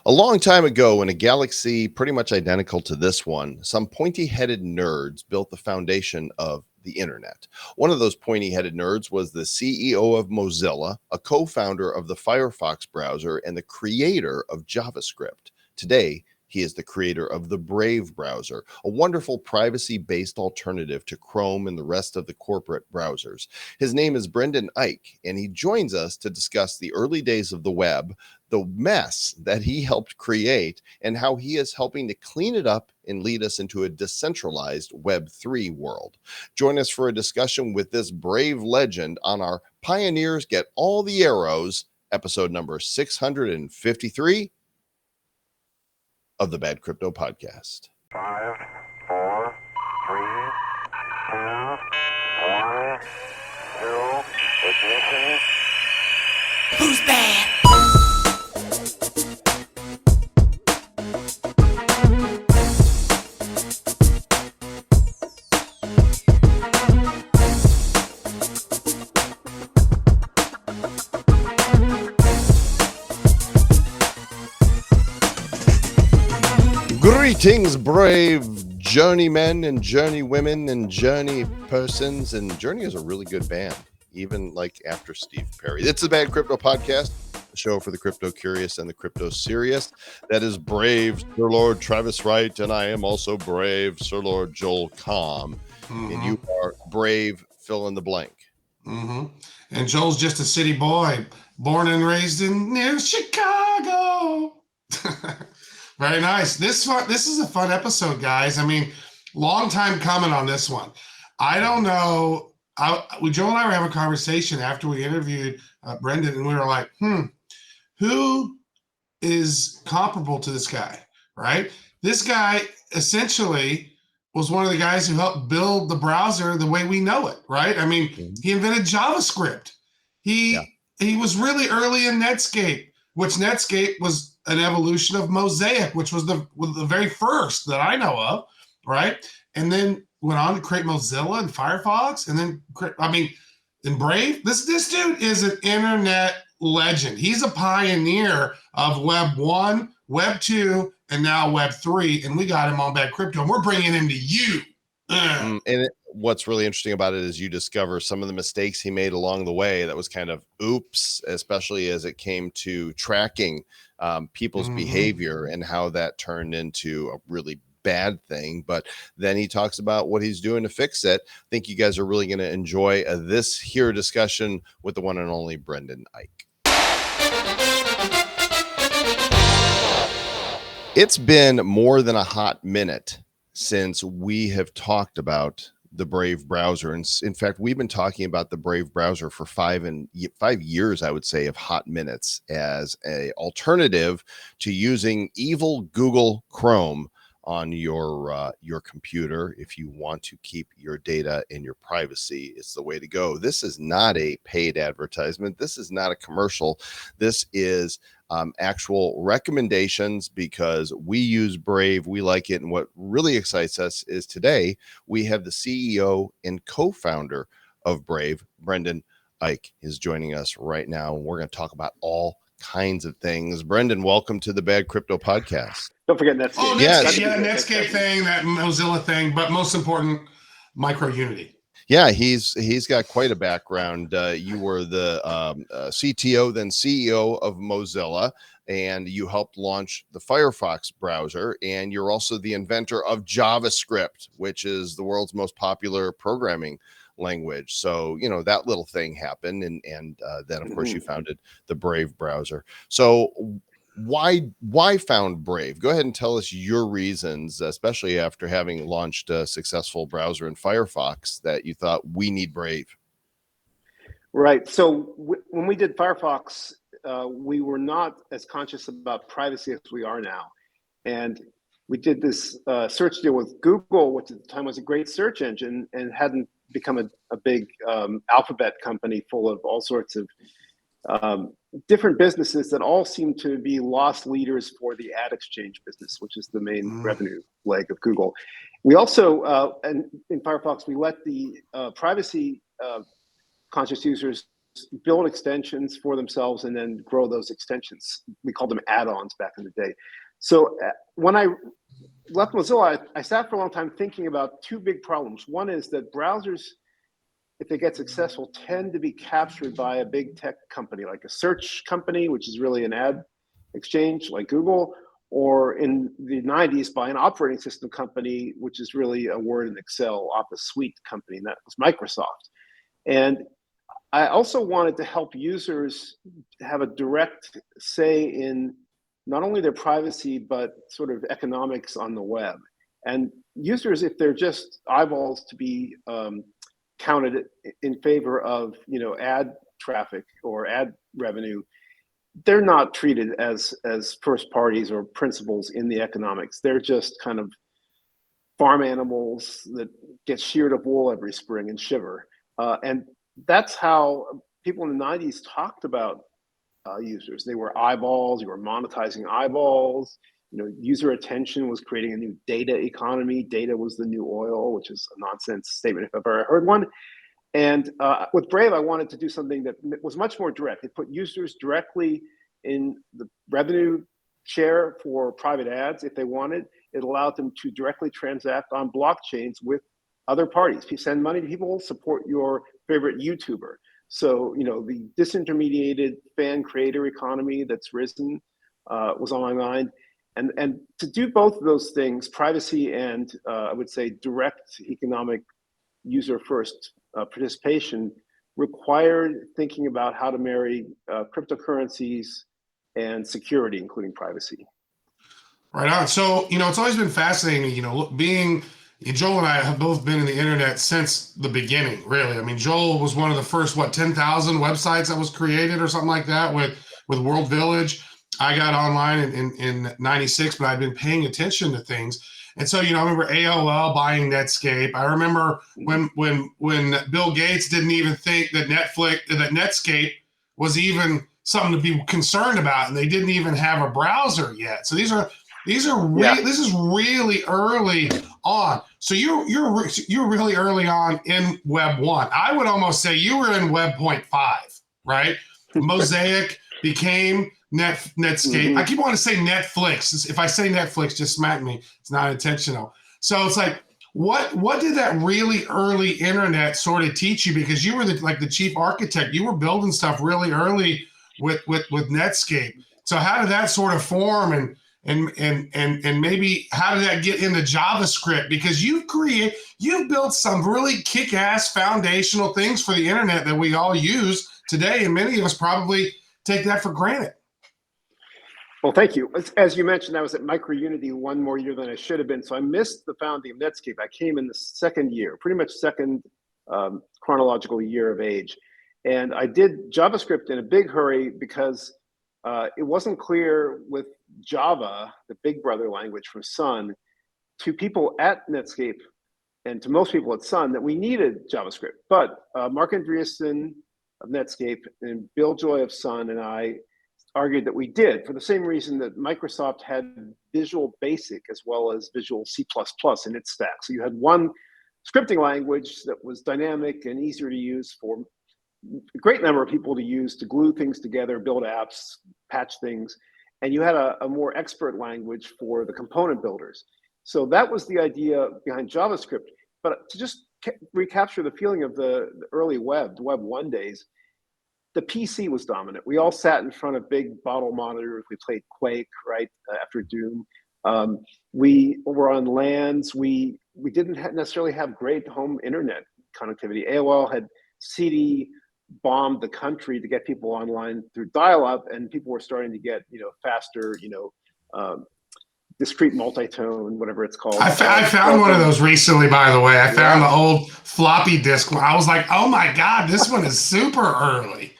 A long time ago, in a galaxy pretty much identical to this one, some pointy headed nerds built the foundation of the internet. One of those pointy headed nerds was the CEO of Mozilla, a co founder of the Firefox browser, and the creator of JavaScript. Today, he is the creator of the Brave browser, a wonderful privacy based alternative to Chrome and the rest of the corporate browsers. His name is Brendan Eich, and he joins us to discuss the early days of the web, the mess that he helped create, and how he is helping to clean it up and lead us into a decentralized Web3 world. Join us for a discussion with this brave legend on our Pioneers Get All the Arrows, episode number 653 of the Bad Crypto Podcast. 5, 4, 3, 2, 1, 0, ignition. Who's bad? Greetings, brave journeymen and journeywomen and journey persons. And Journey is a really good band, even like after Steve Perry. It's the Bad Crypto Podcast, a show for the crypto curious and the crypto serious. That is brave Sir Lord Travis Wright, and I am also brave Sir Lord Joel Comm. And you are brave fill in the blank. And Joel's just a city boy, born and raised in near Chicago. Very nice. This is a fun episode, guys. I mean, long time coming on this one. I don't know. Joel and I were having a conversation after we interviewed Brendan, and we were like, who is comparable to this guy, right? This guy essentially was one of the guys who helped build the browser the way we know it, right? I mean, he invented JavaScript. He was really early in Netscape, which Netscape was an evolution of Mosaic, which was the very first that I know of, right? And then went on to create Mozilla and Firefox, and then in Brave. This dude is an internet legend. He's a pioneer of Web 1, Web 2, and now Web 3, and we got him on Bad Crypto, and we're bringing him to you. What's really interesting about it is you discover some of the mistakes he made along the way. That was kind of oops, especially as it came to tracking people's behavior and how that turned into a really bad thing. But then he talks about what he's doing to fix it. I think you guys are really going to enjoy this here discussion with the one and only Brendan Eich. It's been more than a hot minute since we have talked about the Brave browser. And in fact, we've been talking about the Brave browser for 5 years, I would say, of hot minutes as a alternative to using evil Google Chrome on your computer. If you want to keep your data and your privacy, it's the way to go. This is not a paid advertisement. This is not a commercial. This is actual recommendations because we use Brave. We like it. And what really excites us is today we have the CEO and co-founder of Brave, Brendan Eich, is joining us right now. And we're going to talk about all kinds of things. Brendan, welcome to the Bad Crypto Podcast. Don't forget Netscape. Oh, Netscape thing, that Mozilla thing, but most important, Micro Unity. Yeah, he's got quite a background. You were the CTO, then CEO of Mozilla, and you helped launch the Firefox browser. And you're also the inventor of JavaScript, which is the world's most popular programming language. So, that little thing happened. And then, of course, you founded the Brave browser. So why found Brave? Go ahead and tell us your reasons, especially after having launched a successful browser in Firefox, that you thought we need Brave. Right. So when we did Firefox, we were not as conscious about privacy as we are now. And we did this search deal with Google, which at the time was a great search engine and hadn't become a big alphabet company full of all sorts of different businesses that all seem to be lost leaders for the ad exchange business, which is the main revenue leg of Google. We also, and in Firefox, we let the privacy conscious users build extensions for themselves and then grow those extensions. We called them add-ons back in the day. So when I left Mozilla, I sat for a long time thinking about two big problems. One is that browsers, if they get successful, tend to be captured by a big tech company, like a search company, which is really an ad exchange like Google, or in the 90s by an operating system company, which is really a Word and Excel Office suite company, and that was Microsoft. And I also wanted to help users have a direct say in not only their privacy, but sort of economics on the web. And users, if they're just eyeballs to be counted in favor of ad traffic or ad revenue, they're not treated as first parties or principals in the economics. They're just kind of farm animals that get sheared of wool every spring and shiver. And that's how people in the 90s talked about users. They were eyeballs. You were monetizing eyeballs. User attention was creating a new data economy. Data was the new oil, which is a nonsense statement if I've ever heard one. And with Brave, I wanted to do something that was much more direct. It put users directly in the revenue share for private ads if they wanted. It allowed them to directly transact on blockchains with other parties. If you send money to people, support your favorite YouTuber. So, the disintermediated fan creator economy that's risen was on my mind. And to do both of those things, privacy and I would say direct economic user first participation, required thinking about how to marry cryptocurrencies and security, including privacy. Right on. So, it's always been fascinating, being Joel and I have both been in the internet since the beginning, really. I mean, Joel was one of the first, 10,000 websites that was created or something like that with World Village. I got online in 96, but I've been paying attention to things. And so, I remember AOL buying Netscape. I remember when Bill Gates didn't even think that Netscape was even something to be concerned about, and they didn't even have a browser yet. So this is really early on. So you're really early on in Web 1. I would almost say you were in Web 0.5, right? Mosaic became Netscape. Mm-hmm. I keep wanting to say Netflix. If I say Netflix, just smack me. It's not intentional. So it's like, what did that really early internet sort of teach you? Because you were the chief architect. You were building stuff really early with Netscape. So how did that sort of form, and maybe how did that get into JavaScript? Because you've built some really kick-ass foundational things for the internet that we all use today, and many of us probably take that for granted. Well, thank you. As you mentioned, I was at MicroUnity one more year than I should have been, so I missed the founding of Netscape. I came in the second year, pretty much second chronological year of age. And I did JavaScript in a big hurry because it wasn't clear with Java, the big brother language from Sun, to people at Netscape and to most people at Sun that we needed JavaScript. But Mark Andreessen of Netscape and Bill Joy of Sun and I argued that we did, for the same reason that Microsoft had Visual Basic as well as Visual C++ in its stack. So you had one scripting language that was dynamic and easier to use for a great number of people to use to glue things together, build apps, patch things. And you had a more expert language for the component builders. So that was the idea behind JavaScript. But to just recapture the feeling of the early web, the Web 1 days, the PC was dominant. We all sat in front of big bottle monitors. We played Quake, right, after Doom. We were on LANs. We didn't necessarily have great home internet connectivity. AOL had CD bombed the country to get people online through dial-up, and people were starting to get faster, discrete multi-tone, whatever it's called. I found one of those recently, by the way. I found the old floppy disk. I was like, oh my God, this one is super early.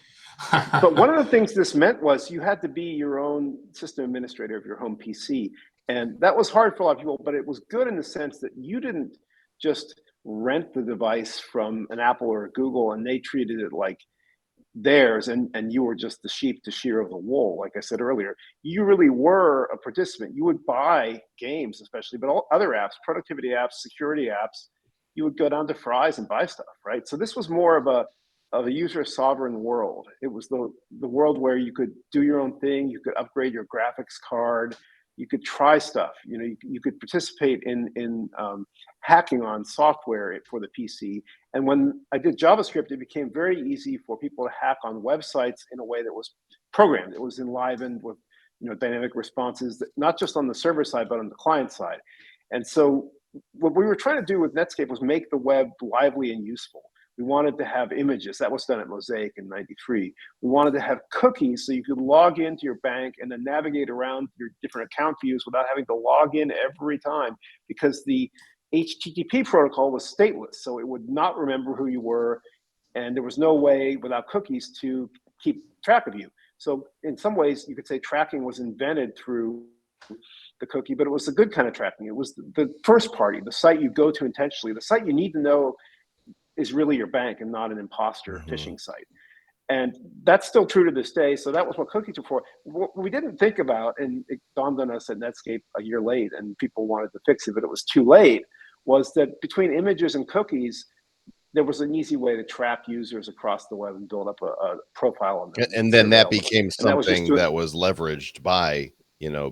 But one of the things this meant was you had to be your own system administrator of your home PC. And that was hard for a lot of people, but it was good in the sense that you didn't just rent the device from an Apple or a Google and they treated it like theirs and you were just the sheep to shear of the wool. Like I said earlier, you really were a participant. You would buy games especially, but all other apps, productivity apps, security apps, you would go down to Fry's and buy stuff, right? So this was more of a of a user sovereign world. It was the world where you could do your own thing, you could upgrade your graphics card, you could try stuff. You could participate in hacking on software for the PC. And when I did JavaScript, it became very easy for people to hack on websites in a way that was programmed. It was enlivened with dynamic responses, not just on the server side, but on the client side. And so what we were trying to do with Netscape was make the web lively and useful. We wanted to have images. That was done at Mosaic in '93. We wanted to have cookies so you could log into your bank and then navigate around your different account views without having to log in every time, because the HTTP protocol was stateless, so it would not remember who you were, and there was no way without cookies to keep track of you. So in some ways, you could say tracking was invented through the cookie, but it was a good kind of tracking. It was the first party, the site you go to intentionally, the site you need to know is really your bank and not an imposter phishing site. And that's still true to this day. So that was what cookies were for. What we didn't think about, and it dawned on us at Netscape a year late, and people wanted to fix it, but it was too late, was that between images and cookies, there was an easy way to track users across the web and build up a profile on them. And then that became something that was leveraged by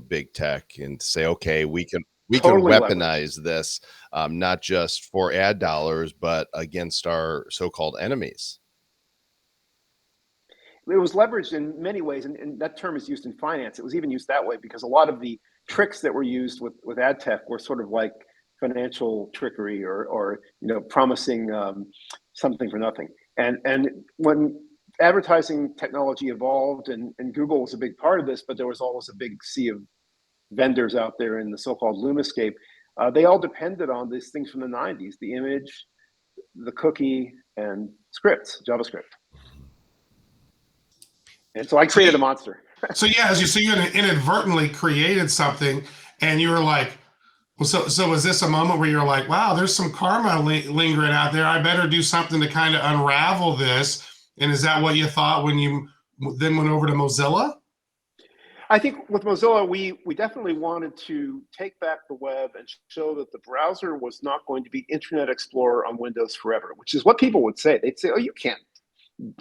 big tech, and say, okay, we can weaponize this, not just for ad dollars, but against our so-called enemies. It was leveraged in many ways, and that term is used in finance. It was even used that way because a lot of the tricks that were used with ad tech were sort of like financial trickery or promising something for nothing. And when advertising technology evolved, and Google was a big part of this, but there was always a big sea of vendors out there in the so-called Lumascape. They all depended on these things from the '90s: the image, the cookie, and scripts, JavaScript. And so I created a monster. So you inadvertently created something, and you were like, well, so was this a moment where you're like, wow, there's some karma lingering out there. I better do something to kind of unravel this. And is that what you thought when you then went over to Mozilla? I think with Mozilla, we definitely wanted to take back the web and show that the browser was not going to be Internet Explorer on Windows forever, which is what people would say. They'd say, oh, you can't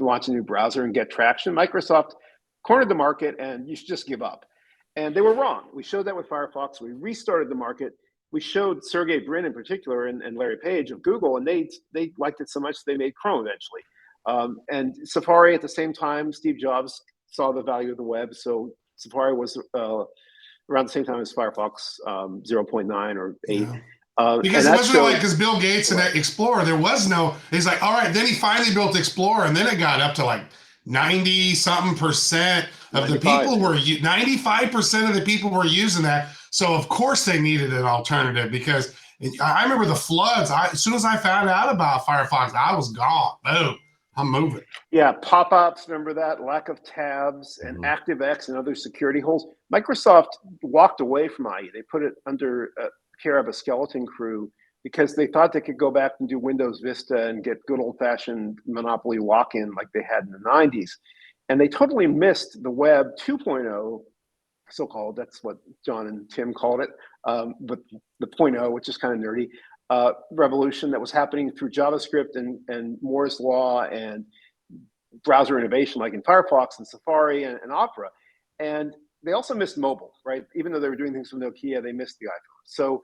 launch a new browser and get traction. Microsoft cornered the market and you should just give up. And they were wrong. We showed that with Firefox. We restarted the market. We showed Sergey Brin in particular and Larry Page of Google, and they liked it so much they made Chrome eventually. And Safari at the same time. Steve Jobs saw the value of the web, so Safari was around the same time as Firefox 0.9 or 8. Yeah. Because it wasn't like, because Bill Gates and Explorer, there was no, he's like, all right, then he finally built Explorer, and then it got up to like 90-something% of 95. The people were, 95% of the people were using that. So of course they needed an alternative, because I remember the floods. As soon as I found out about Firefox, I was gone. Boom, I'm moving. Yeah, pop-ups, remember that? Lack of tabs and ActiveX and other security holes. Microsoft walked away from IE. They put it under care of a skeleton crew because they thought they could go back and do Windows Vista and get good old-fashioned monopoly lock-in like they had in the 90s. And they totally missed the Web 2.0, so-called, that's what John and Tim called it, but the 0.0, which is kind of nerdy, revolution that was happening through JavaScript and Moore's Law and browser innovation like in Firefox and Safari and Opera. And they also missed mobile, right? Even though they were doing things with Nokia, they missed the iPhone. So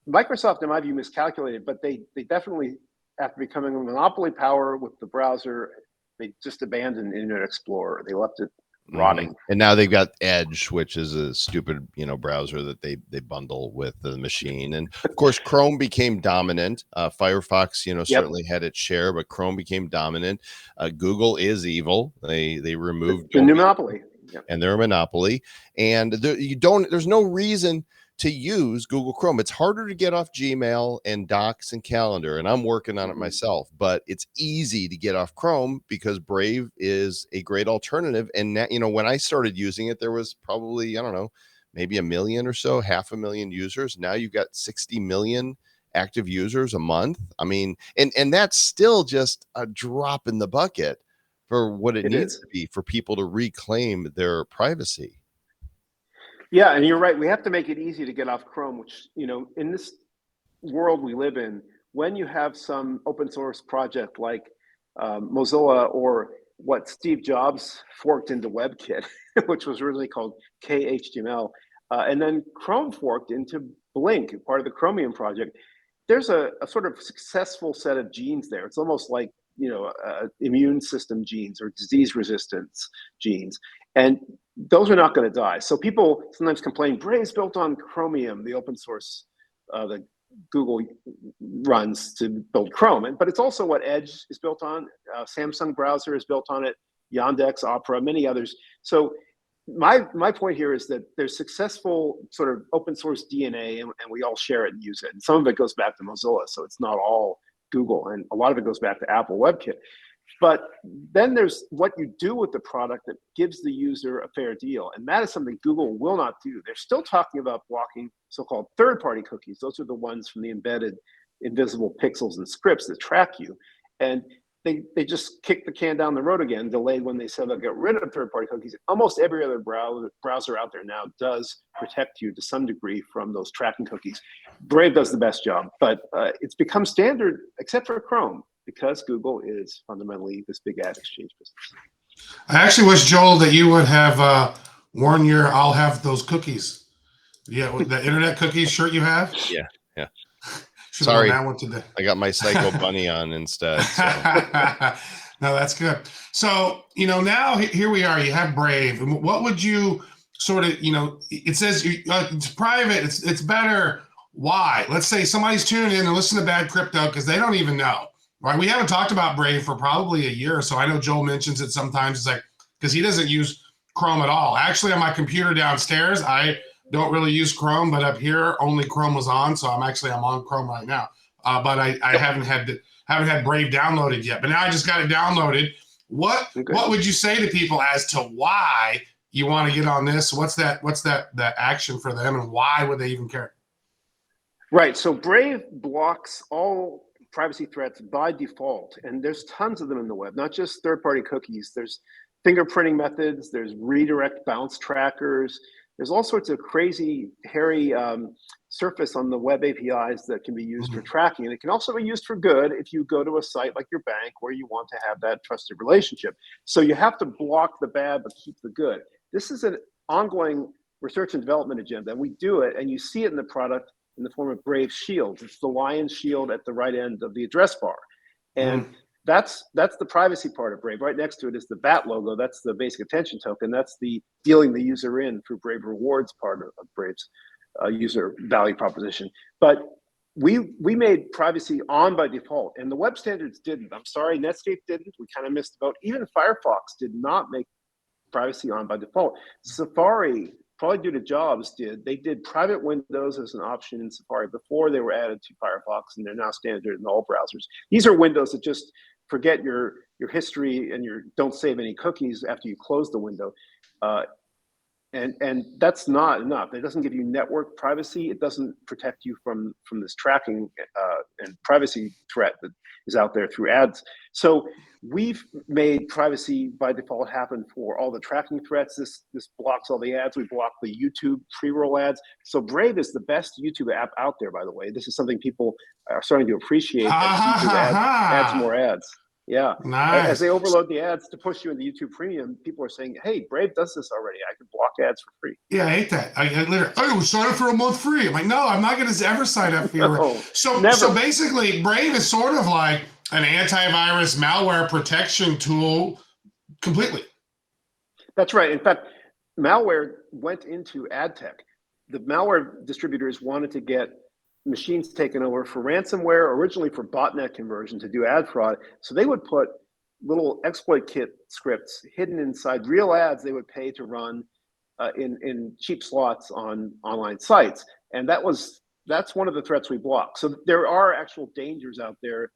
Microsoft, in my view, miscalculated, but they definitely, after becoming a monopoly power with the browser, they just abandoned Internet Explorer. They left it rotting. And now they've got Edge, which is a stupid, browser that they bundle with the machine. And of course, Chrome became dominant. Firefox, certainly had its share, but Chrome became dominant. Google is evil. They removed the new monopoly, and they're a monopoly. And there's no reason to use Google Chrome. It's harder to get off Gmail and Docs and Calendar, and I'm working on it myself, but it's easy to get off Chrome because Brave is a great alternative. And now, when I started using it, there was probably, I don't know, maybe 1 million or so, 500,000 users. Now you've got 60 million active users a month. I mean, and that's still just a drop in the bucket for what it needs to be for people to reclaim their privacy. Yeah, and you're right. We have to make it easy to get off Chrome, which, in this world we live in, when you have some open source project like Mozilla, or what Steve Jobs forked into WebKit, which was originally called KHTML, and then Chrome forked into Blink, part of the Chromium project. There's a sort of successful set of genes there. It's almost like, immune system genes or disease resistance genes. And those are not going to die. So people sometimes complain, Brave's built on Chromium, the open source that Google runs to build Chrome. But it's also what Edge is built on. Samsung browser is built on it, Yandex, Opera, many others. So my point here is that there's successful sort of open source DNA, and we all share it and use it. And some of it goes back to Mozilla, so it's not all Google, and a lot of it goes back to Apple WebKit. But then there's what you do with the product that gives the user a fair deal, and that is something Google will not do. They're still talking about blocking so-called third-party cookies. Those are the ones from the embedded invisible pixels and scripts that track you. And they just kicked the can down the road again, delayed when they said they'll get rid of third-party cookies. Almost every other browser out there now does protect you to some degree from those tracking cookies. Brave does the best job, but it's become standard, except for Chrome, because Google is fundamentally this big ad exchange business. I actually wish, Joel, that you would have worn your "I'll have those cookies." Yeah, the internet cookies shirt you have. Yeah, yeah. Should've worn that one today. I got my Psycho Bunny on instead. So. No, that's good. So, now here we are. You have Brave. What would you sort of, it says it's private. It's better. Why? Let's say somebody's tuning in and listen to Bad Crypto because they don't even know. Right? We haven't talked about Brave for probably a year or so. I know Joel mentions it sometimes. It's like, because he doesn't use Chrome at all. Actually, on my computer downstairs, I don't really use Chrome, but up here only Chrome was on, so I'm on Chrome right now. But I haven't had Brave downloaded yet. But now I just got it downloaded. What would you say to people as to why you want to get on this? What's that action for them, and why would they even care? Right. So Brave blocks all privacy threats by default, and there's tons of them in the web, not just third-party cookies. There's fingerprinting methods, there's redirect bounce trackers, there's all sorts of crazy, hairy surface on the web APIs that can be used for tracking. And it can also be used for good if you go to a site like your bank where you want to have that trusted relationship. So you have to block the bad but keep the good. This is an ongoing research and development agenda, and we do it, and you see it in the product in the form of Brave Shields. It's the lion shield at the right end of the address bar. And that's the privacy part of Brave. Right next to it is the bat logo. That's the basic attention token. That's the dealing the user in through Brave Rewards part of Brave's user value proposition. But we made privacy on by default, and the web standards didn't. I'm sorry, Netscape didn't. We kind of missed the boat. Even Firefox did not make privacy on by default. Safari, probably due to Jobs, they did private windows as an option in Safari before they were added to Firefox, and they're now standard in all browsers. These are windows that just forget your history and don't save any cookies after you close the window. And that's not enough. It doesn't give you network privacy. It doesn't protect you from this tracking and privacy threat that is out there through ads. So we've made privacy by default happen for all the tracking threats. This blocks all the ads. We block the YouTube pre-roll ads. So Brave is the best YouTube app out there, by the way. This is something people are starting to appreciate. As YouTube adds more ads. Yeah. Nice. As they overload the ads to push you into YouTube Premium, people are saying, hey, Brave does this already. I can block ads for free. Yeah, I hate that. I literally, sign up for a month free. I'm like, no, I'm not going to ever sign up for your. No, so basically, Brave is sort of like an antivirus malware protection tool completely. That's right. In fact, malware went into ad tech. The malware distributors wanted to get machines taken over for ransomware, originally for botnet conversion to do ad fraud. So they would put little exploit kit scripts hidden inside real ads they would pay to run in cheap slots on online sites. And that's one of the threats we block. So there are actual dangers out there.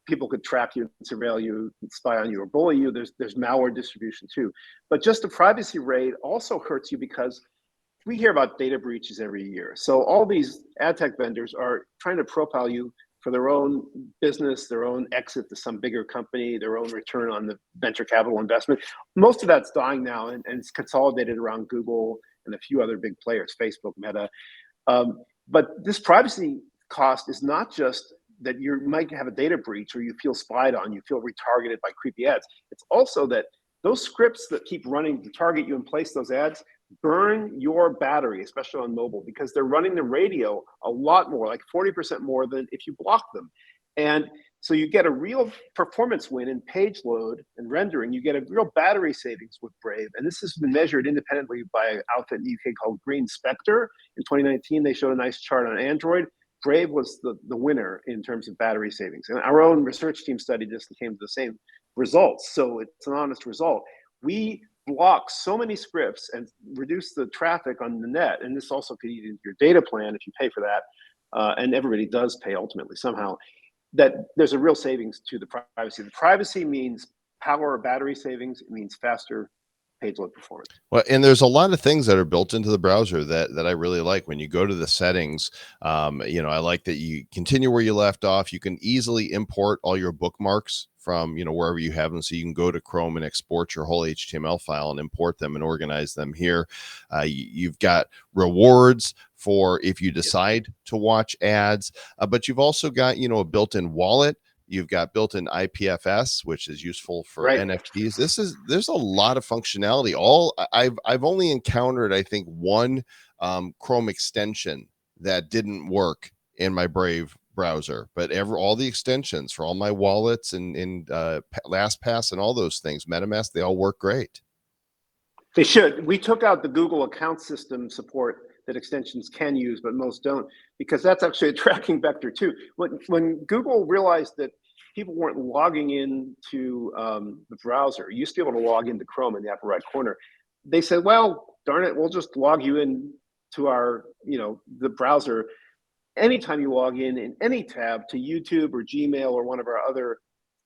People could track you, surveil you, spy on you, or bully you. There's malware distribution too. But just a privacy raid also hurts you because we hear about data breaches every year. So all these ad tech vendors are trying to profile you for their own business, their own exit to some bigger company, their own return on the venture capital investment. Most of that's dying now, and it's consolidated around Google and a few other big players, Facebook, Meta. But this privacy cost is not just that you might have a data breach or you feel spied on, you feel retargeted by creepy ads. It's also that those scripts that keep running to target you and place those ads burn your battery, especially on mobile, because they're running the radio a lot more, like 40% more than if you block them. And so you get a real performance win in page load and rendering. You get a real battery savings with Brave. And this has been measured independently by an outfit in the UK called Green Spectre. In 2019, they showed a nice chart on Android. Brave was the winner in terms of battery savings. And our own research team studied this and came to the same results. So it's an honest result. We block so many scripts and reduce the traffic on the net. And this also could eat into your data plan if you pay for that. And everybody does pay ultimately somehow. That there's a real savings to the privacy. The privacy means power or battery savings. It means faster page load performance. Well, and there's a lot of things that are built into the browser that I really like. When you go to the settings, I like that you continue where you left off. You can easily import all your bookmarks from, wherever you have them. So you can go to Chrome and export your whole HTML file and import them and organize them here. You've got rewards for if you decide to watch ads, but you've also got, a built-in wallet. You've got built-in IPFS, which is useful for NFTs. There's a lot of functionality. I've only encountered, I think, one Chrome extension that didn't work in my Brave browser, but all the extensions for all my wallets and LastPass and all those things, MetaMask, they all work great. They should. We took out the Google account system support that extensions can use, but most don't, because that's actually a tracking vector too. When Google realized that people weren't logging into the browser, you used to be able to log into Chrome in the upper right corner. They said, well, darn it, we'll just log you in to our, the browser. Anytime you log in any tab to YouTube or Gmail or one of our other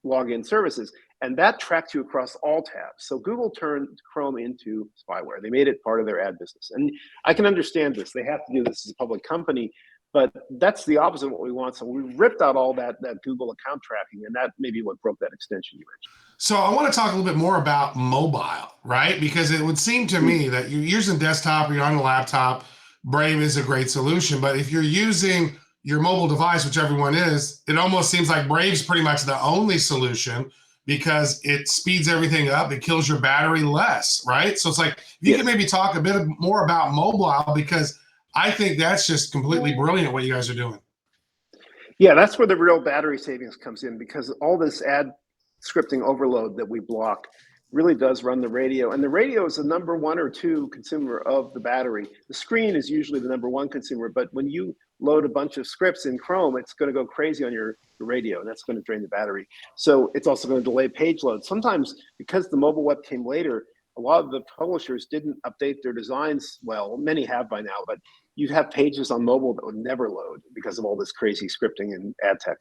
login services, and that tracks you across all tabs. So Google turned Chrome into spyware. They made it part of their ad business. And I can understand this. They have to do this as a public company, but that's the opposite of what we want. So we ripped out all that Google account tracking, and that may be what broke that extension you mentioned. So I want to talk a little bit more about mobile, right? Because it would seem to me that you're using desktop or you're on a laptop, Brave is a great solution. But if you're using your mobile device, which everyone is, it almost seems like Brave's pretty much the only solution, because it speeds everything up. It kills your battery less, right? So it's like, if you can maybe talk a bit more about mobile, because I think that's just completely brilliant what you guys are doing. Yeah, that's where the real battery savings comes in, because all this ad scripting overload that we block really does run the radio. And the radio is the number 1 or 2 consumer of the battery. The screen is usually the number 1 consumer, but when you load a bunch of scripts in Chrome, it's going to go crazy on your radio, and that's going to drain the battery. So it's also going to delay page load. Sometimes, because the mobile web came later, a lot of the publishers didn't update their designs well. Many have by now, but you'd have pages on mobile that would never load because of all this crazy scripting and ad tech.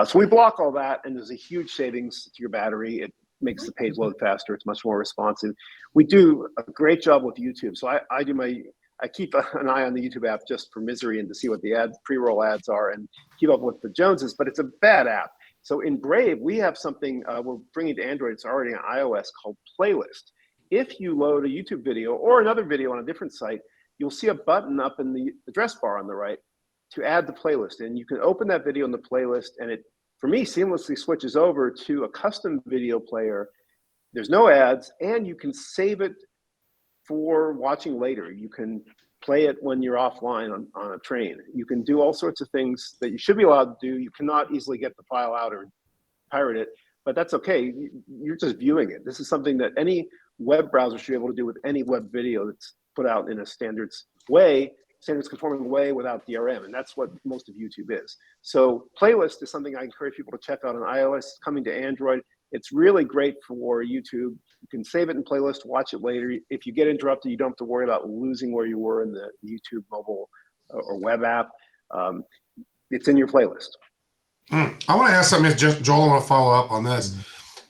So we block all that, and there's a huge savings to your battery. It makes the page load faster. It's much more responsive. We do a great job with YouTube. So I keep an eye on the YouTube app just for misery and to see what the pre-roll ads are and keep up with the Joneses, but it's a bad app. So in Brave, we have something we're bringing to Android. It's already on iOS called Playlist. If you load a YouTube video or another video on a different site, you'll see a button up in the address bar on the right to add the playlist. And you can open that video in the playlist, and it, for me, seamlessly switches over to a custom video player. There's no ads, and you can save it for watching later. You can play it when you're offline on a train. You can do all sorts of things that you should be allowed to do. You cannot easily get the file out or pirate it, but that's okay. You're just viewing it. This is something that any web browser should be able to do with any web video that's put out in a standards conforming way without DRM, and that's what most of YouTube is. So Playlist is something I encourage people to check out on iOS, coming to Android. It's really great for YouTube. You can save it in Playlist, watch it later. If you get interrupted, you don't have to worry about losing where you were in the YouTube mobile or web app. It's in your playlist. I want to ask something, Joel, I want to follow up on this.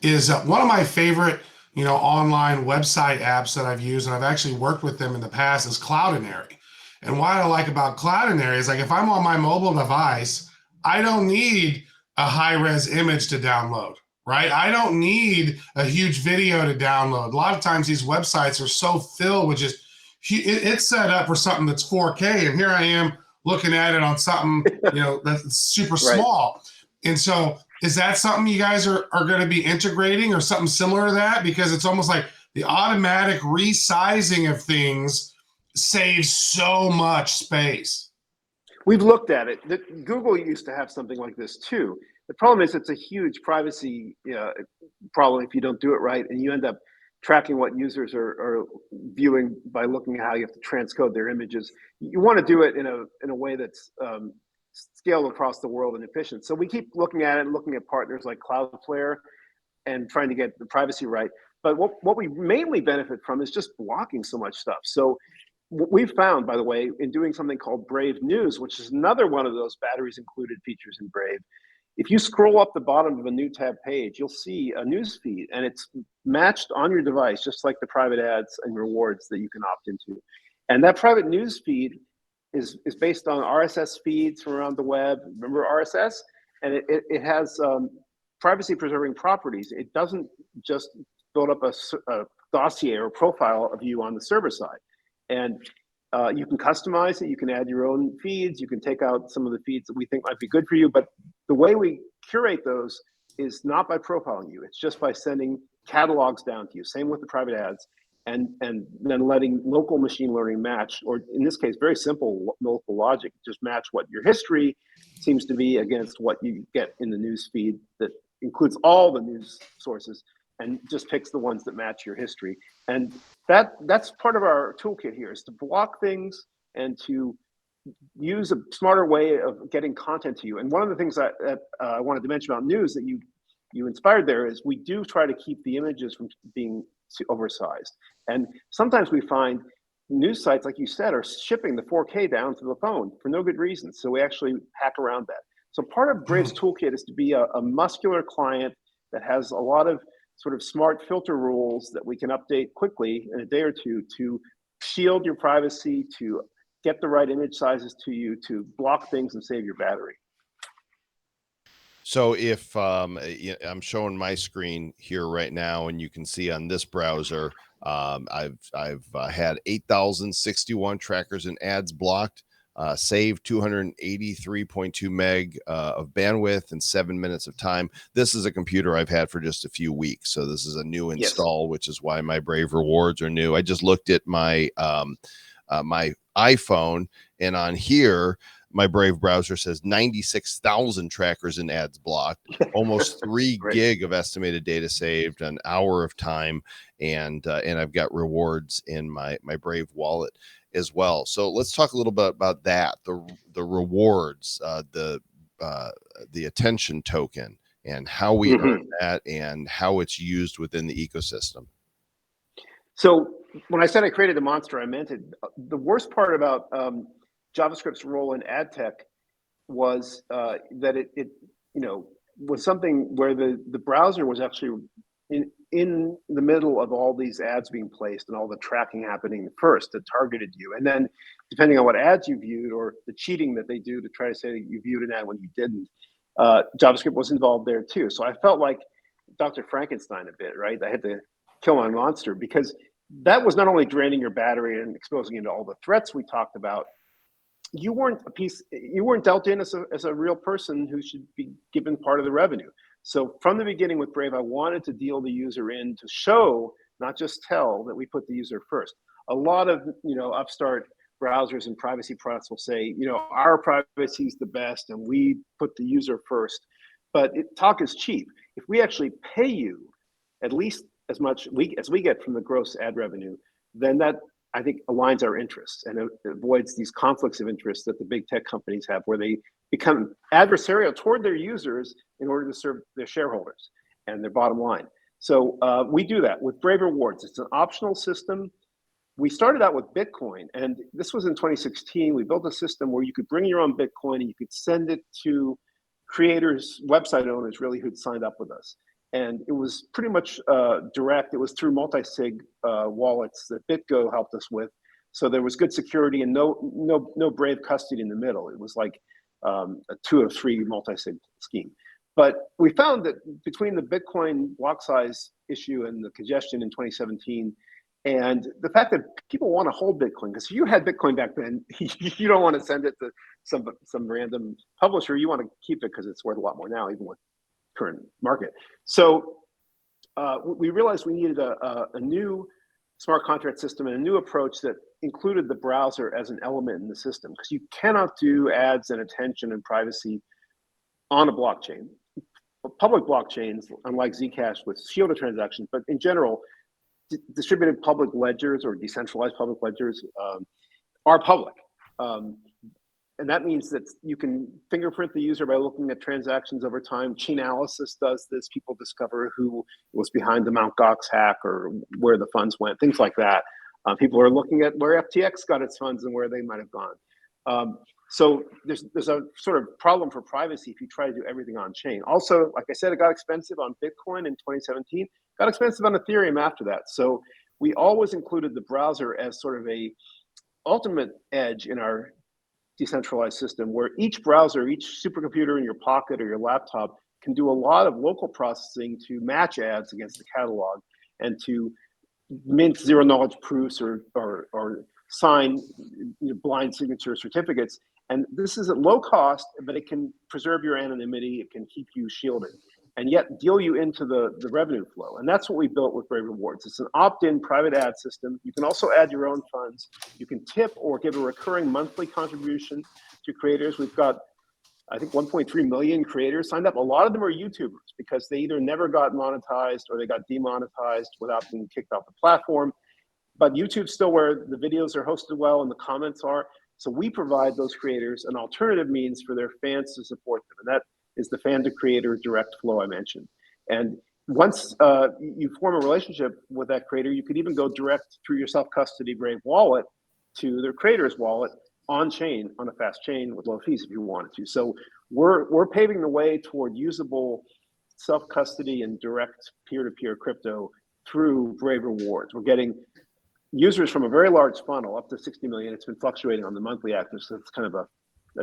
Is one of my favorite, online website apps that I've used, and I've actually worked with them in the past, is Cloudinary. And what I like about Cloudinary is, like, if I'm on my mobile device, I don't need a high-res image to download, right? I don't need a huge video to download. A lot of times these websites are so filled with just, it's set up for something that's 4K, and here I am looking at it on something, that's super Right. small. And so is that something you guys are going to be integrating or something similar to that? Because it's almost like the automatic resizing of things saves so much space. We've looked at it. Google used to have something like this too. The problem is it's a huge privacy problem if you don't do it right, and you end up tracking what users are viewing by looking at how you have to transcode their images. You want to do it in a way that's scaled across the world and efficient. So we keep looking at it and looking at partners like Cloudflare and trying to get the privacy right. But what we mainly benefit from is just blocking so much stuff. So what we've found, by the way, in doing something called Brave News, which is another one of those batteries included features in Brave, if you scroll up the bottom of a new tab page, you'll see a news feed, and it's matched on your device, just like the private ads and rewards that you can opt into. And that private news feed is based on RSS feeds from around the web. Remember RSS? And it has privacy preserving properties. It doesn't just build up a dossier or profile of you on the server side. And you can customize it. You can add your own feeds. You can take out some of the feeds that we think might be good for you. But the way we curate those is not by profiling you. It's just by sending catalogs down to you. Same with the private ads. And then letting local machine learning match, or in this case, very simple local logic, just match what your history seems to be against what you get in the news feed that includes all the news sources and just picks the ones that match your history. And that's part of our toolkit here, is to block things and to use a smarter way of getting content to you. And one of the things that I wanted to mention about news that you inspired there is we do try to keep the images from being oversized. And sometimes we find news sites, like you said, are shipping the 4K down to the phone for no good reason. So we actually hack around that. So part of Brave's toolkit is to be a muscular client that has a lot of sort of smart filter rules that we can update quickly in a day or two to shield your privacy, to get the right image sizes to you, to block things and save your battery. So if I'm showing my screen here right now, and you can see on this browser, I've had 8,061 trackers and ads blocked, saved 283.2 meg of bandwidth and 7 minutes of time. This is a computer I've had for just a few weeks, so this is a new install, yes, which is why my Brave rewards are new. I just looked at my my iPhone, and on here, my Brave browser says 96,000 trackers and ads blocked, almost 3 gig of estimated data saved, an hour of time, and I've got rewards in my Brave wallet as well. So let's talk a little bit about that, the rewards, the attention token, and how we earn that and how it's used within the ecosystem. So when I said I created a monster, I meant it. The worst part about JavaScript's role in ad tech was that it was something where the browser was actually in the middle of all these ads being placed and all the tracking happening first that targeted you. And then depending on what ads you viewed or the cheating that they do to try to say that you viewed an ad when you didn't, JavaScript was involved there too. So I felt like Dr. Frankenstein a bit, right? I had to kill my monster because that was not only draining your battery and exposing you to all the threats we talked about, you weren't dealt in as a real person who should be given part of the revenue. So from the beginning with Brave, I wanted to deal the user in to show, not just tell, that we put the user first. A lot of upstart browsers and privacy products will say, our privacy is the best and we put the user first. But talk is cheap. If we actually pay you at least as much as we get from the gross ad revenue, then that, I think, aligns our interests and it avoids these conflicts of interest that the big tech companies have, where they become adversarial toward their users in order to serve their shareholders and their bottom line. So we do that with Brave Rewards. It's an optional system. We started out with Bitcoin, and this was in 2016. We built a system where you could bring your own Bitcoin and you could send it to creators, website owners, really, who'd signed up with us. And it was pretty much direct. It was through multi-sig wallets that BitGo helped us with. So there was good security and no Brave custody in the middle. It was like a 2 of 3 multi-sig scheme. But we found that between the Bitcoin block size issue and the congestion in 2017, And the fact that people want to hold Bitcoin, because if you had Bitcoin back then, you don't want to send it to some random publisher. You want to keep it because it's worth a lot more now, even with current market. So we realized we needed a new smart contract system and a new approach that included the browser as an element in the system, because you cannot do ads and attention and privacy on a blockchain. Public blockchains, unlike Zcash with shielded transactions, but in general, distributed public ledgers or decentralized public ledgers are public. And that means that you can fingerprint the user by looking at transactions over time. Chainalysis does this. People discover who was behind the Mt. Gox hack or where the funds went, things like that. People are looking at where FTX got its funds and where they might have gone. So there's a sort of problem for privacy if you try to do everything on chain. Also, like I said, it got expensive on Bitcoin in 2017, got expensive on Ethereum after that. So we always included the browser as sort of a ultimate edge in our decentralized system, where each browser, each supercomputer in your pocket or your laptop can do a lot of local processing to match ads against the catalog and to mint zero knowledge proofs or sign blind signature certificates. And this is at low cost, but it can preserve your anonymity, it can keep you shielded, and yet deal you into the revenue flow. And that's what we built with Brave Rewards. It's an opt-in private ad system. You can also add your own funds. You can tip or give a recurring monthly contribution to creators. We've got, I think, 1.3 million creators signed up. A lot of them are YouTubers because they either never got monetized or they got demonetized without being kicked off the platform. But YouTube's still where the videos are hosted well and the comments are. So we provide those creators an alternative means for their fans to support them. And that is the fan to creator direct flow I mentioned. And once you form a relationship with that creator, you could even go direct through your self-custody Brave wallet to their creator's wallet on chain, on a fast chain with low fees if you wanted to. So we're paving the way toward usable self-custody and direct peer-to-peer crypto through Brave Rewards. We're getting users from a very large funnel, up to 60 million. It's been fluctuating on the monthly actives, so it's kind of a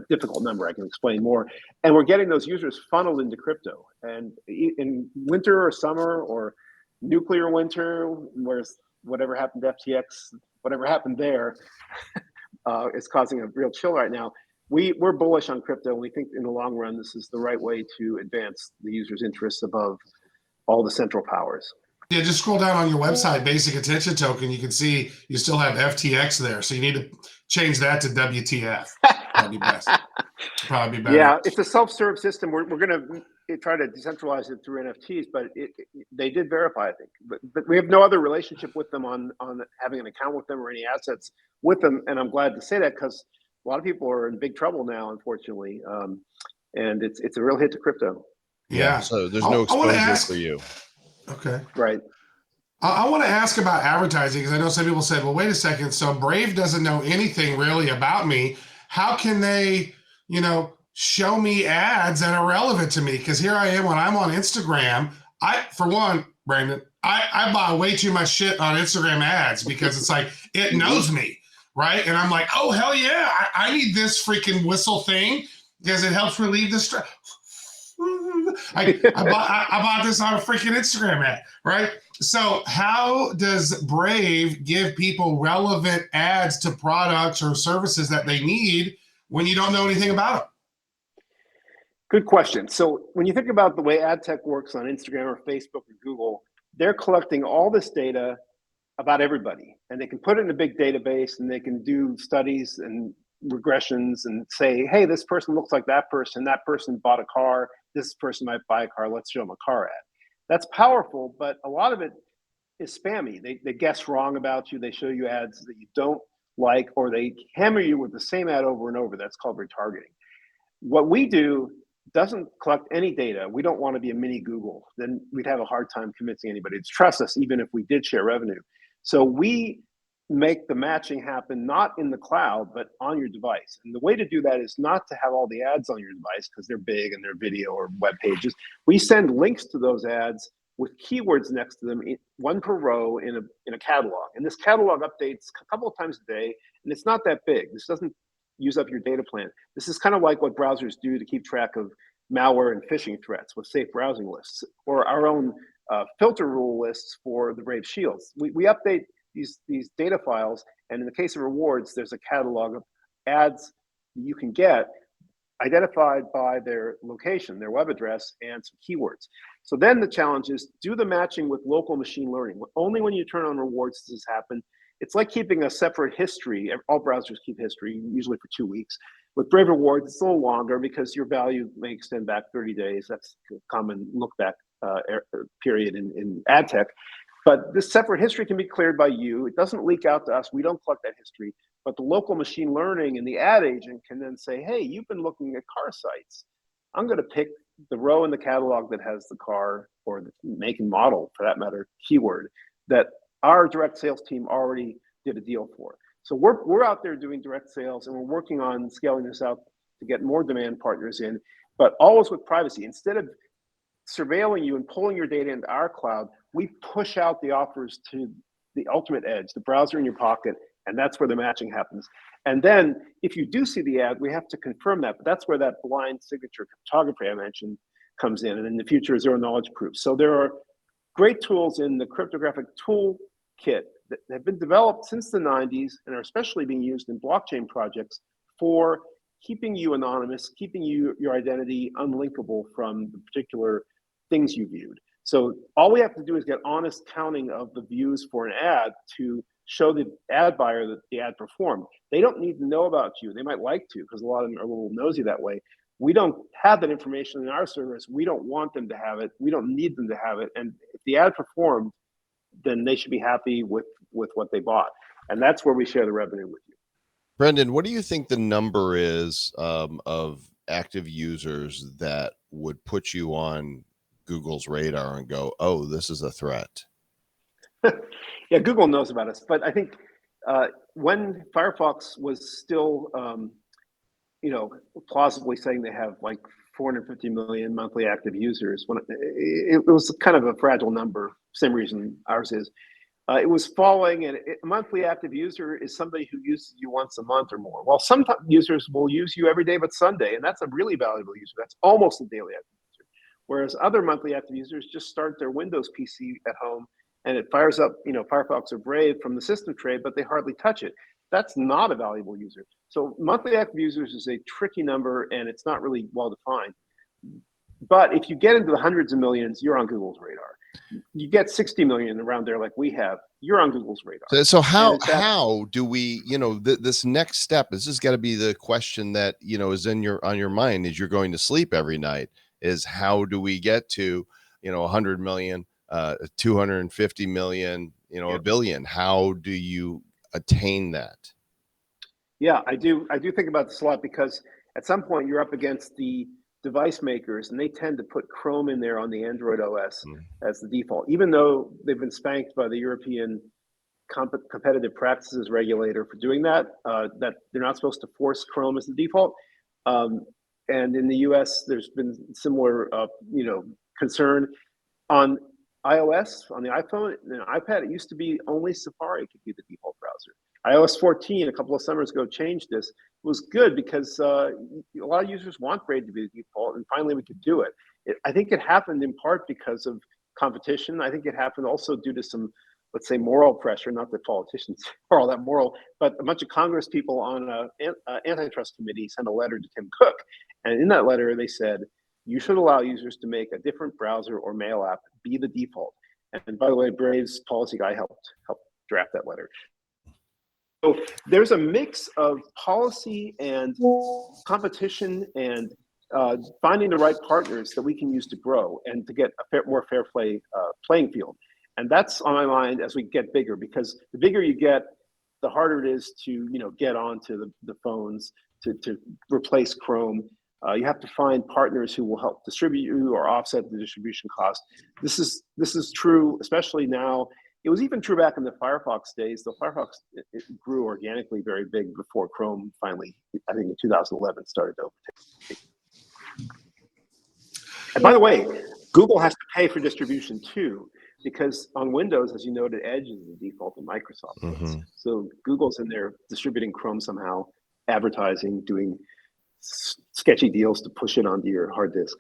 difficult number. I can explain more. And we're getting those users funneled into crypto. And in winter or summer or nuclear winter, where whatever happened to FTX, whatever happened there is causing a real chill right now. We're bullish on crypto, and we think in the long run, this is the right way to advance the user's interests above all the central powers. Yeah, just scroll down on your website, basic attention token. You can see you still have FTX there. So you need to change that to WTF. Probably best. Probably better. Yeah, it's a self-serve system. We're going to try to decentralize it through NFTs, but they did verify, I think. But we have no other relationship with them on having an account with them or any assets with them. And I'm glad to say that because a lot of people are in big trouble now, unfortunately. And it's a real hit to crypto. Yeah. So there's no exposure for you. Okay. Right. I want to ask about advertising because I know some people said, well, wait a second. So Brave doesn't know anything really about me. How can they, show me ads that are relevant to me? Because here I am when I'm on Instagram. For one, Brandon, I buy way too much shit on Instagram ads because it's like, it knows me, right? And I'm like, oh, hell yeah, I need this freaking whistle thing because it helps relieve the stress. I bought this on a freaking Instagram ad, right? So how does Brave give people relevant ads to products or services that they need when you don't know anything about them? Good question. So when you think about the way ad tech works on Instagram or Facebook or Google, they're collecting all this data about everybody, and they can put it in a big database, and they can do studies and regressions and say, hey, this person looks like that person bought a car, this person might buy a car, let's show them a car ad. That's powerful, but a lot of it is spammy. They guess wrong about you, they show you ads that you don't like, or they hammer you with the same ad over and over. That's called retargeting. What we do doesn't collect any data. We don't want to be a mini Google. Then we'd have a hard time convincing anybody to trust us, even if we did share revenue. So we make the matching happen, not in the cloud, but on your device. And the way to do that is not to have all the ads on your device because they're big and they're video or web pages. We send links to those ads with keywords next to them, one per row in a catalog. And this catalog updates a couple of times a day, and it's not that big. This doesn't use up your data plan. This is kind of like what browsers do to keep track of malware and phishing threats with safe browsing lists, or our own filter rule lists for the Brave Shields. We update these data files, and in the case of rewards, there's a catalog of ads you can get identified by their location, their web address, and some keywords. So then the challenge is do the matching with local machine learning. Only when you turn on rewards does this happen. It's like keeping a separate history. All browsers keep history, usually for 2 weeks. With Brave Rewards, it's a little longer because your value may extend back 30 days. That's a common look back period in ad tech. But this separate history can be cleared by you. It doesn't leak out to us. We don't collect that history. But the local machine learning and the ad agent can then say, hey, you've been looking at car sites. I'm going to pick the row in the catalog that has the car, or the make and model, for that matter, keyword that our direct sales team already did a deal for. So we're out there doing direct sales, and we're working on scaling this out to get more demand partners in, but always with privacy. Instead of surveilling you and pulling your data into our cloud, we push out the offers to the ultimate edge, the browser in your pocket, and that's where the matching happens. And then if you do see the ad, we have to confirm that, but that's where that blind signature cryptography I mentioned comes in, and in the future, zero knowledge proof. So there are great tools in the cryptographic toolkit that have been developed since the 90s and are especially being used in blockchain projects for keeping you anonymous, keeping your identity unlinkable from the particular things you viewed. So all we have to do is get honest counting of the views for an ad to show the ad buyer that the ad performed. They don't need to know about you. They might like to, because a lot of them are a little nosy that way. We don't have that information in our service. We don't want them to have it. We don't need them to have it. And if the ad performed, then they should be happy with what they bought. And that's where we share the revenue with you. Brendan, what do you think the number is of active users that would put you on Google's radar and go, oh, this is a threat? Yeah, Google knows about us. But I think when Firefox was still, plausibly saying they have like 450 million monthly active users, when it was kind of a fragile number, same reason ours is. It was falling, and a monthly active user is somebody who uses you once a month or more. Well, some users will use you every day but Sunday, and that's a really valuable user. That's almost a daily active user. Whereas other monthly active users just start their Windows PC at home, and it fires up, Firefox or Brave from the system tray, but they hardly touch it. That's not a valuable user. So monthly active users is a tricky number, and it's not really well defined. But if you get into the hundreds of millions, you're on Google's radar. You get 60 million around there like we have, you're on Google's radar. So how do we, this next step, this has got to be the question that, is on your mind as you're going to sleep every night, is how do we get to, 100 million, 250 million, a billion? How do you attain that? Yeah, I do think about this a lot, because at some point you're up against the device makers, and they tend to put Chrome in there on the Android OS as the default, even though they've been spanked by the European competitive practices regulator for doing that, that they're not supposed to force Chrome as the default. And in the US, there's been similar, concern. On iOS, on the iPhone and iPad, it used to be only Safari could be the default browser. iOS 14, a couple of summers ago, changed this. It was good because a lot of users want Brave to be the default, and finally we could do it. I think it happened in part because of competition. I think it happened also due to some, let's say, moral pressure. Not that politicians are all that moral, but a bunch of Congress people on an antitrust committee sent a letter to Tim Cook, and in that letter they said, you should allow users to make a different browser or mail app be the default. And by the way, Brave's policy guy helped draft that letter. So there's a mix of policy and competition and finding the right partners that we can use to grow and to get a more fair play playing field. And that's on my mind as we get bigger, because the bigger you get, the harder it is to get onto the phones, to replace Chrome. You have to find partners who will help distribute you or offset the distribution cost. This is true, especially now. It was even true back in the Firefox days. The Firefox it grew organically very big before Chrome finally, I think in 2011, started to overtake. And by the way, Google has to pay for distribution too, because on Windows, as you noted, Edge is the default in Microsoft. Mm-hmm. So Google's in there distributing Chrome somehow, advertising, doing sketchy deals to push it onto your hard disk.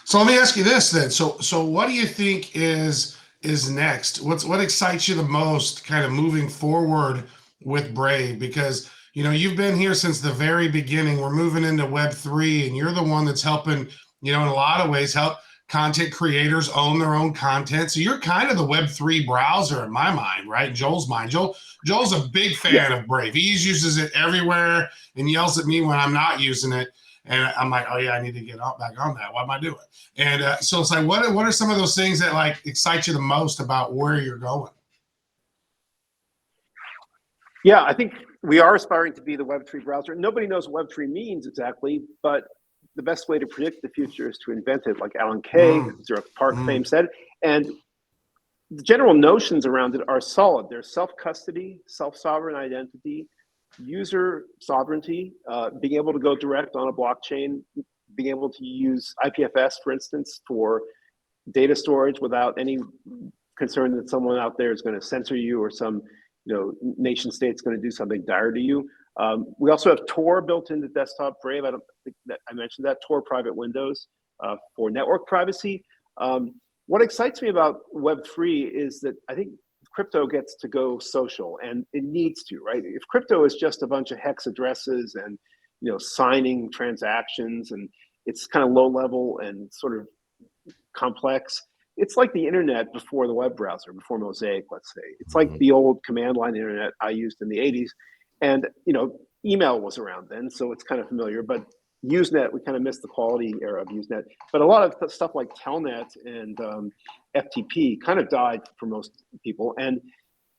So let me ask you this then. So what do you think is is next? What excites you the most kind of moving forward with Brave? Because you've been here since the very beginning. We're moving into Web3, and you're the one that's helping, in a lot of ways, help content creators own their own content. So you're kind of the Web3 browser in my mind, right? Joel's mind. Joel's a big fan of Brave. He uses it everywhere and yells at me when I'm not using it. And I'm like, oh yeah, I need to get back on that. What am I doing? And so it's like, what are some of those things that like excite you the most about where you're going? Yeah, I think we are aspiring to be the Web3 browser. Nobody knows what Web3 means exactly, but the best way to predict the future is to invent it, like Alan Kay, Xerox PARC fame said. And the general notions around it are solid. There's self-custody, self-sovereign identity, user sovereignty, being able to go direct on a blockchain, being able to use IPFS, for instance, for data storage without any concern that someone out there is going to censor you or some nation state's going to do something dire to you. We also have Tor built into desktop Brave. I don't think that I mentioned that. Tor private windows for network privacy. What excites me about Web3 is that I think crypto gets to go social, and it needs to, right? If crypto is just a bunch of hex addresses and signing transactions, and it's kind of low level and sort of complex, it's like the internet before the web browser, before Mosaic, let's say. It's like the old command line internet I used in the 80s. And email was around then, so it's kind of familiar. But Usenet, we kind of missed the quality era of Usenet. But a lot of stuff like Telnet and FTP kind of died for most people. And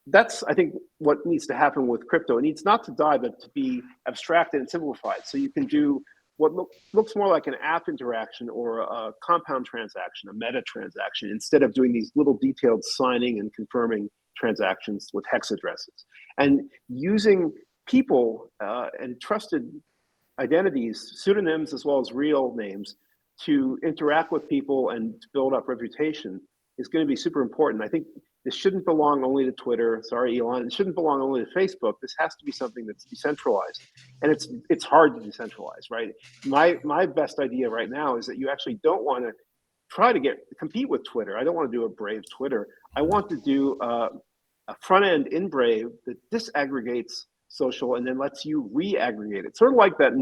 that's, I think, what needs to happen with crypto. It needs not to die, but to be abstracted and simplified. So you can do what looks more like an app interaction or a compound transaction, a meta transaction, instead of doing these little detailed signing and confirming transactions with hex addresses. And using people and trusted identities, pseudonyms as well as real names, to interact with people and to build up reputation is going to be super important. I think this shouldn't belong only to Twitter. Sorry, Elon. It shouldn't belong only to Facebook. This has to be something that's decentralized, and it's hard to decentralize, right? My best idea right now is that you actually don't want to try to compete with Twitter. I don't want to do a Brave Twitter. I want to do a front end in Brave that disaggregates social and then lets you re-aggregate it. Sort of like that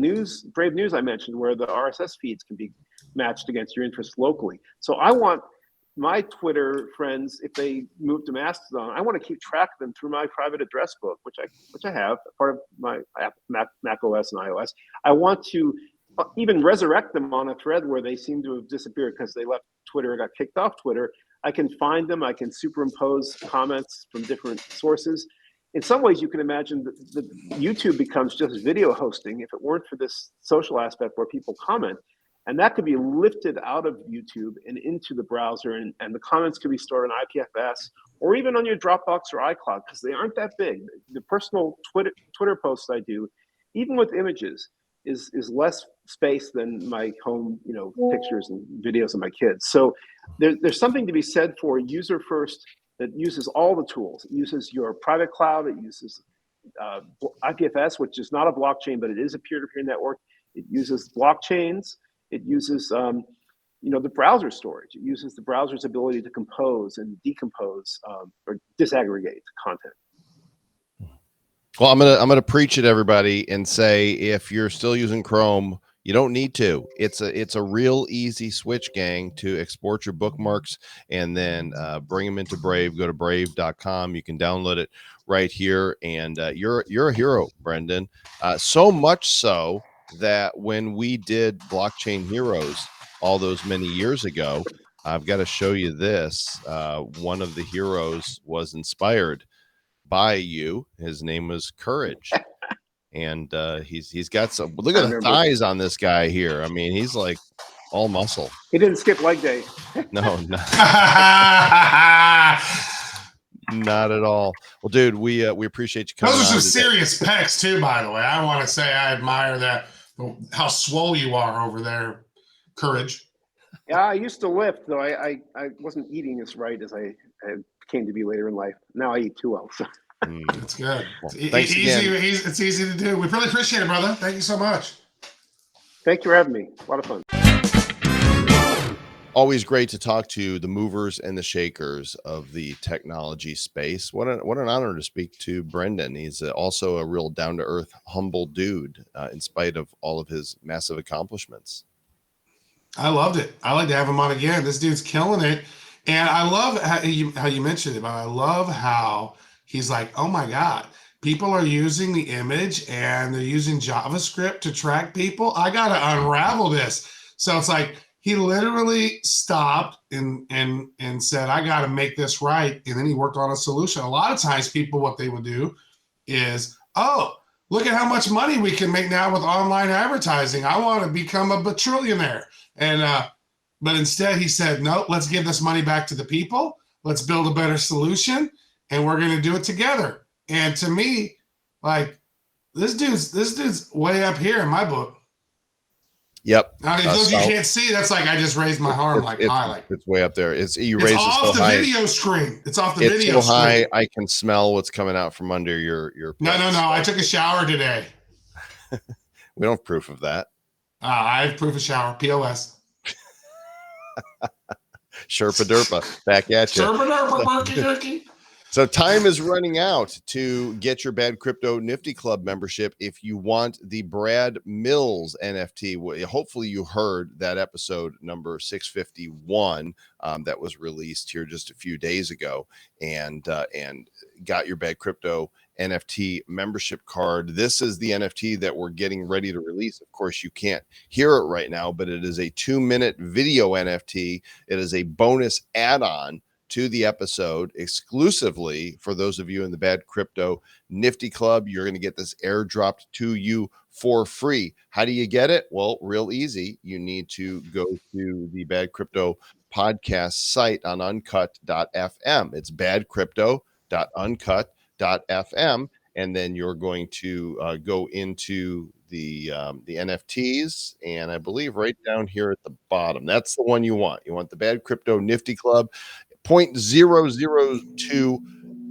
Brave News I mentioned, where the RSS feeds can be matched against your interests locally. So I want my Twitter friends, if they move to Mastodon, I want to keep track of them through my private address book, which I have, part of my Mac OS and iOS. I want to even resurrect them on a thread where they seem to have disappeared because they left Twitter or got kicked off Twitter. I can find them. I can superimpose comments from different sources. In some ways, you can imagine that YouTube becomes just video hosting if it weren't for this social aspect where people comment. And that could be lifted out of YouTube and into the browser, and the comments could be stored on IPFS or even on your Dropbox or iCloud, because they aren't that big. The personal Twitter posts I do, even with images, is less space than my home, pictures and videos of my kids. So there's something to be said for user first that uses all the tools. It uses your private cloud. It uses IPFS, which is not a blockchain, but it is a peer-to-peer network. It uses blockchains. It uses, the browser storage. It uses the browser's ability to compose and decompose or disaggregate content. Well, I'm gonna preach at everybody and say, if you're still using Chrome, you don't need to. It's a real easy switch, gang, to export your bookmarks and then bring them into Brave. Go to brave.com. You can download it right here, and you're a hero, Brendan. So much so that when we did Blockchain Heroes all those many years ago, I've got to show you this. One of the heroes was inspired by you. His name was Courage. And he's got some, look at the thighs on this guy here. I mean, he's like all muscle. He didn't skip leg day. No, not at all. Well, dude, we appreciate you coming. Those are some serious pecs too, by the way. I want to say I admire that, how swole you are over there, Courage. Yeah, I used to lift, though I wasn't eating as right as I came to be later in life. Now I eat too well. So. That's good. Well, it's easy to do. We really appreciate it, brother. Thank you so much. Thank you for having me. A lot of fun. Always great to talk to the movers and the shakers of the technology space. What an honor to speak to Brendan. He's also a real down-to-earth, humble dude, in spite of all of his massive accomplishments. I loved it. I like to have him on again. This dude's killing it. And I love how you mentioned it, but I love how he's like, oh my God, people are using the image and they're using JavaScript to track people. I got to unravel this. So it's like he literally stopped and said, I got to make this right. And then he worked on a solution. A lot of times people, what they would do is, oh, look at how much money we can make now with online advertising. I want to become a bajillionaire. And but instead he said, no, let's give this money back to the people. Let's build a better solution, and we're going to do it together. And to me, like this dude's way up here in my book. Yep. Now, those you can't see, that's like I just raised my arm high. It's way up there. You it's raise it off so the high. video screen. It's off the It's video so high, screen. I can smell what's coming out from under your. No. I took a shower today. We don't have proof of that. I have proof of shower. POS. Sherpa Derpa, back at you. Sherpa Derpa, Berkey Jerky. So time is running out to get your Bad Crypto Nifty Club membership if you want the Brad Mills NFT. Hopefully you heard that episode number 651 that was released here just a few days ago, and got your Bad Crypto NFT membership card. This is the NFT that we're getting ready to release. Of course, you can't hear it right now, but it is a 2-minute video NFT. It is a bonus add-on to the episode exclusively for those of you in the Bad Crypto Nifty Club. You're going to get this airdropped to you for free. How do you get it? Well, real easy. You need to go to the Bad Crypto podcast site on uncut.fm. It's badcrypto.uncut.fm, and then you're going to go into the NFTs, and I believe right down here at the bottom, that's the one you want. You want the Bad Crypto Nifty Club. 0.002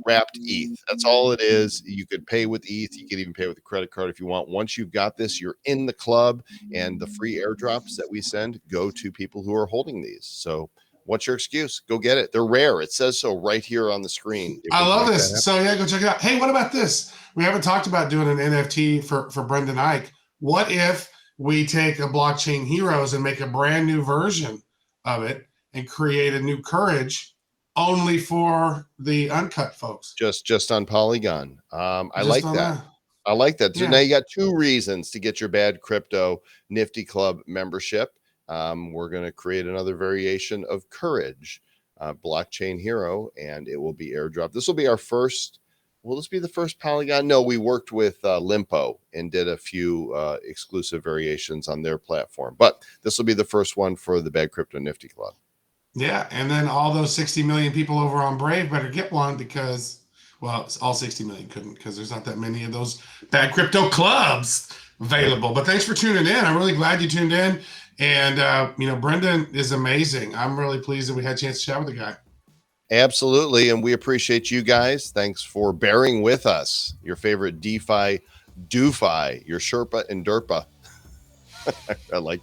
wrapped ETH. That's all it is. You could pay with ETH. You could even pay with a credit card if you want. Once you've got this, you're in the club, and the free airdrops that we send go to people who are holding these. So what's your excuse? Go get it. They're rare. It says so right here on the screen. I love this. So yeah, go check it out. Hey, what about this? We haven't talked about doing an NFT for Brendan Eich. What if we take a Blockchain Heroes and make a brand new version of it and create a new Courage only for the Uncut folks? Just on Polygon. I like that. I like that. So Yeah. now you got 2 reasons to get your Bad Crypto Nifty Club membership. We're going to create another variation of Courage, Blockchain Hero, and it will be airdropped. This will be our first. Will this be the first Polygon? No, we worked with Limpo and did a few exclusive variations on their platform, but this will be the first one for the Bad Crypto Nifty Club. Yeah, and then all those 60 million people over on Brave better get one because, well, all 60 million couldn't because there's not that many of those Bad Crypto clubs available. But thanks for tuning in. I'm really glad you tuned in. And, Brendan is amazing. I'm really pleased that we had a chance to chat with the guy. Absolutely. And we appreciate you guys. Thanks for bearing with us. Your favorite DeFi, DoFi, your Sherpa and Derpa. I like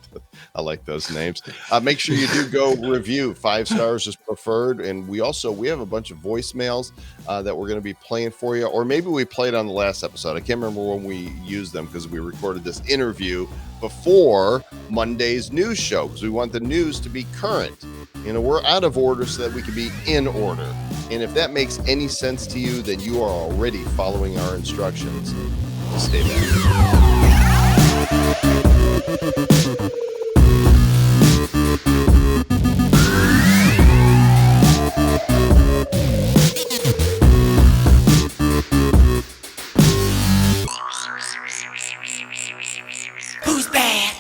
those names. Make sure you do go review. 5 stars is preferred. And we have a bunch of voicemails that we're going to be playing for you, or maybe we played on the last episode. I can't remember when we used them because we recorded this interview before Monday's news show because we want the news to be current. We're out of order so that we can be in order. And if that makes any sense to you, then you are already following our instructions. Stay back. Who's bad?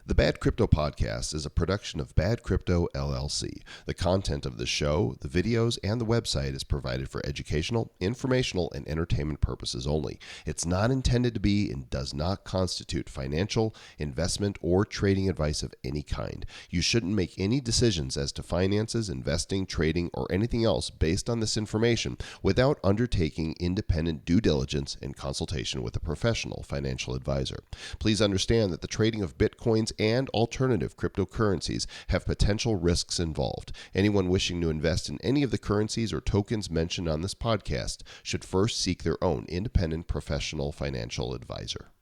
The Bad Crypto Podcast is a production of Bad Crypto LLC. The content of the show, the videos, and the website is provided for educational, informational, and entertainment purposes only. It's not intended to be and does not constitute financial, investment, or trading advice of any kind. You shouldn't make any decisions as to finances, investing, trading, or anything else based on this information without undertaking independent due diligence and consultation with a professional financial advisor. Please understand that the trading of Bitcoins and and alternative cryptocurrencies have potential risks involved. Anyone wishing to invest in any of the currencies or tokens mentioned on this podcast should first seek their own independent professional financial advisor.